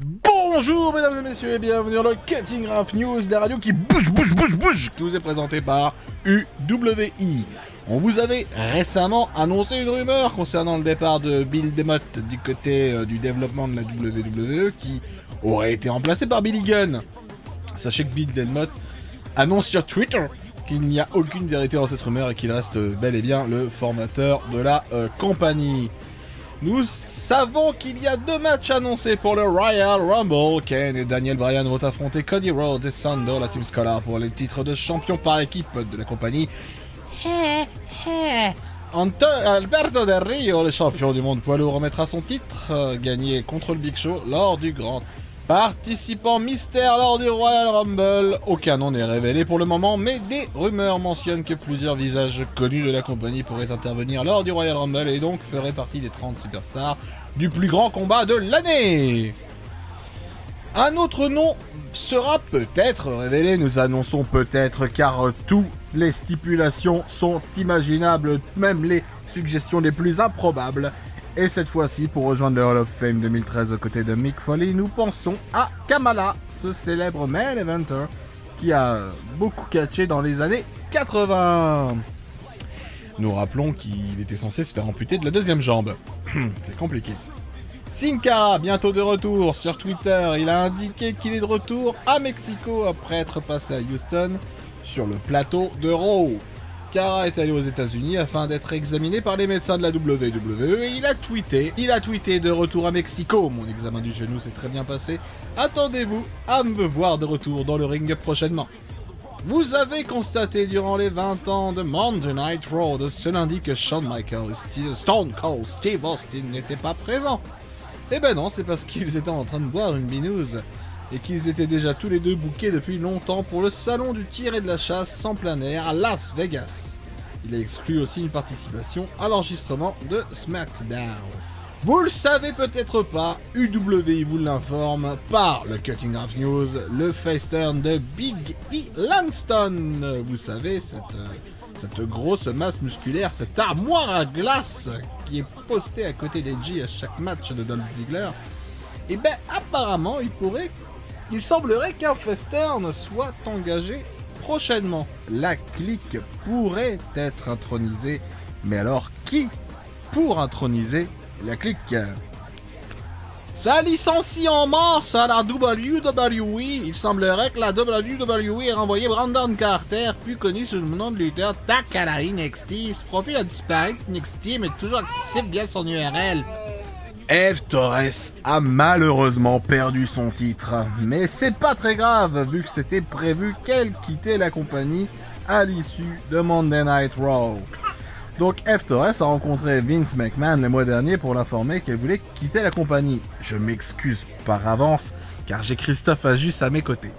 Bonjour mesdames et messieurs et bienvenue dans le Cutting Rough News, la radio qui bouge, qui vous est présentée par UWI. On vous avait récemment annoncé une rumeur concernant le départ de Bill DeMott du côté du développement de la WWE qui aurait été remplacé par Billy Gunn. Sachez que Bill DeMott annonce sur Twitter qu'il n'y a aucune vérité dans cette rumeur et qu'il reste bel et bien le formateur de la compagnie. Nous savons qu'il y a 2 matchs annoncés pour le Royal Rumble. Ken et Daniel Bryan vont affronter Cody Rhodes et Sando, la Team Scholar, pour les titres de champion par équipe de la compagnie. Alberto Del Rio, le champion du monde poids lourd, remettra son titre gagné contre le Big Show lors du grand participant mystère lors du Royal Rumble. Aucun nom n'est révélé pour le moment, mais des rumeurs mentionnent que plusieurs visages connus de la compagnie pourraient intervenir lors du Royal Rumble et donc feraient partie des 30 superstars du plus grand combat de l'année. Un autre nom sera peut-être révélé, nous annonçons peut-être car toutes les stipulations sont imaginables, même les suggestions les plus improbables. Et cette fois-ci, pour rejoindre le Hall of Fame 2013 aux côtés de Mick Foley, nous pensons à Kamala, ce célèbre main eventer qui a beaucoup catché dans les années 80. Nous rappelons qu'il était censé se faire amputer de la 2e jambe. C'est compliqué. Sin Cara, bientôt de retour sur Twitter, il a indiqué qu'il est de retour à Mexico après être passé à Houston sur le plateau de Raw. Cara est allé aux États-Unis afin d'être examiné par les médecins de la WWE et il a tweeté de retour à Mexico. Mon examen du genou s'est très bien passé. Attendez-vous à me voir de retour dans le ring prochainement. Vous avez constaté durant les 20 ans de Monday Night Raw de ce lundi que Shawn Michaels et Stone Cold Steve Austin n'étaient pas présents. Eh ben non, c'est parce qu'ils étaient en train de boire une binouse et qu'ils étaient déjà tous les deux bookés depuis longtemps pour le salon du tir et de la chasse en plein air à Las Vegas. Il a exclu aussi une participation à l'enregistrement de SmackDown. Vous le savez peut-être pas, UWI vous l'informe par le Cutting Rough News, le face turn de Big E Langston. Vous savez, cette grosse masse musculaire, cette armoire à glace qui est postée à côté d'Edgy à chaque match de Dolph Ziggler. Et ben apparemment, il semblerait qu'un face turn soit engagé prochainement. La clique pourrait être intronisée, mais alors qui pour introniser la clique? Ça licencie en mars à la WWE. Il semblerait que la WWE ait renvoyé Brandon Carter, plus connu sous le nom de lutteur TAC à la NXT. Ce profil a disparu de NXT, mais toujours accessible via son URL. Eve Torres a malheureusement perdu son titre, mais c'est pas très grave vu que c'était prévu qu'elle quittait la compagnie à l'issue de Monday Night Raw. Donc Eve Torres a rencontré Vince McMahon le mois dernier pour l'informer qu'elle voulait quitter la compagnie. Je m'excuse par avance car j'ai Christophe Ajus à mes côtés.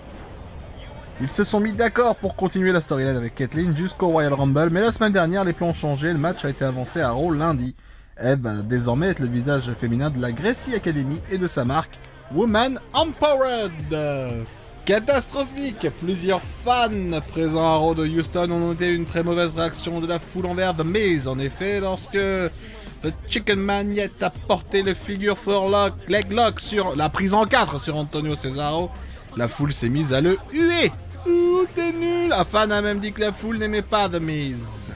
Ils se sont mis d'accord pour continuer la storyline avec Kaitlyn jusqu'au Royal Rumble, mais la semaine dernière les plans ont changé, le match a été avancé à Raw lundi. Eve va désormais être le visage féminin de la Gracie Academy et de sa marque Woman Empowered. Catastrophique. Plusieurs fans présents à Raw de Houston ont noté une très mauvaise réaction de la foule envers The Miz. En effet, lorsque The Chicken Maniette a porté le figure for leg lock sur la prise en 4 sur Antonio Cesaro, la foule s'est mise à le huer. Ouh, t'es nul. La fan a même dit que la foule n'aimait pas The Miz.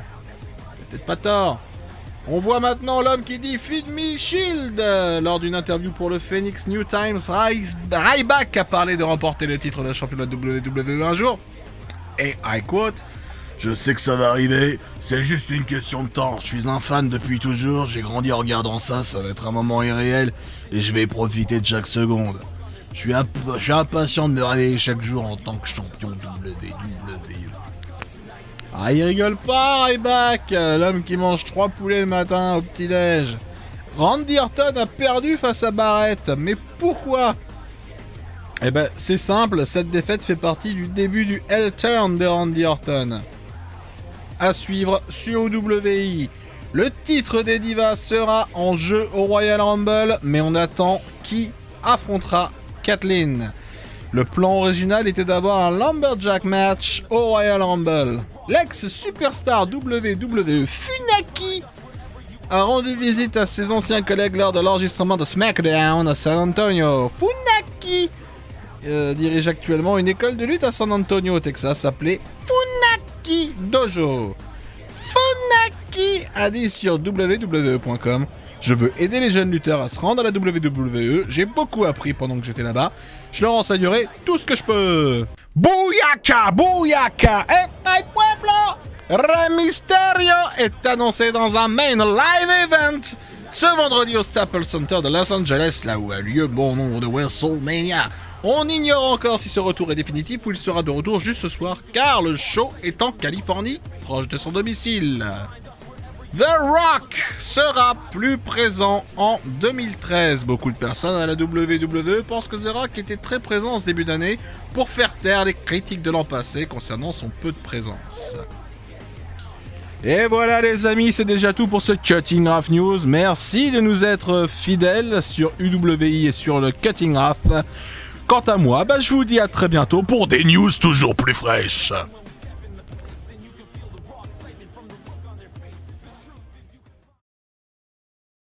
Peut-être pas tort. On voit maintenant l'homme qui dit « Feed me Shield » lors d'une interview pour le Phoenix New Times. Ryback a parlé de remporter le titre de champion de la WWE un jour. Et I quote « Je sais que ça va arriver, c'est juste une question de temps. Je suis un fan depuis toujours, j'ai grandi en regardant ça, ça va être un moment irréel et je vais profiter de chaque seconde. Je suis impatient de me réveiller chaque jour en tant que champion WWE. » Ah, il rigole pas, Ryback, l'homme qui mange 3 poulets le matin au petit-déj. Randy Orton a perdu face à Barrett, mais pourquoi? Eh ben, c'est simple, cette défaite fait partie du début du Hell Turn de Randy Orton. À suivre sur UWI. Le titre des Divas sera en jeu au Royal Rumble, mais on attend qui affrontera Kaitlyn. Le plan original était d'avoir un Lumberjack match au Royal Rumble. L'ex-superstar WWE Funaki a rendu visite à ses anciens collègues lors de l'enregistrement de SmackDown à San Antonio. Funaki dirige actuellement une école de lutte à San Antonio, au Texas, appelée Funaki Dojo. Funaki a dit sur WWE.com: je veux aider les jeunes lutteurs à se rendre à la WWE. J'ai beaucoup appris pendant que j'étais là-bas. Je leur enseignerai tout ce que je peux. Bouyaka, Bouyaka, my pueblo! Rey Mysterio est annoncé dans un main live event ce vendredi au Staples Center de Los Angeles, là où a lieu bon nombre de WrestleMania. On ignore encore si ce retour est définitif ou il sera de retour juste ce soir, car le show est en Californie, proche de son domicile. The Rock sera plus présent en 2013. Beaucoup de personnes à la WWE pensent que The Rock était très présent en ce début d'année pour faire taire les critiques de l'an passé concernant son peu de présence. Et voilà les amis, c'est déjà tout pour ce Cutting Raf News. Merci de nous être fidèles sur UWI et sur le Cutting Raf. Quant à moi, je vous dis à très bientôt pour des news toujours plus fraîches.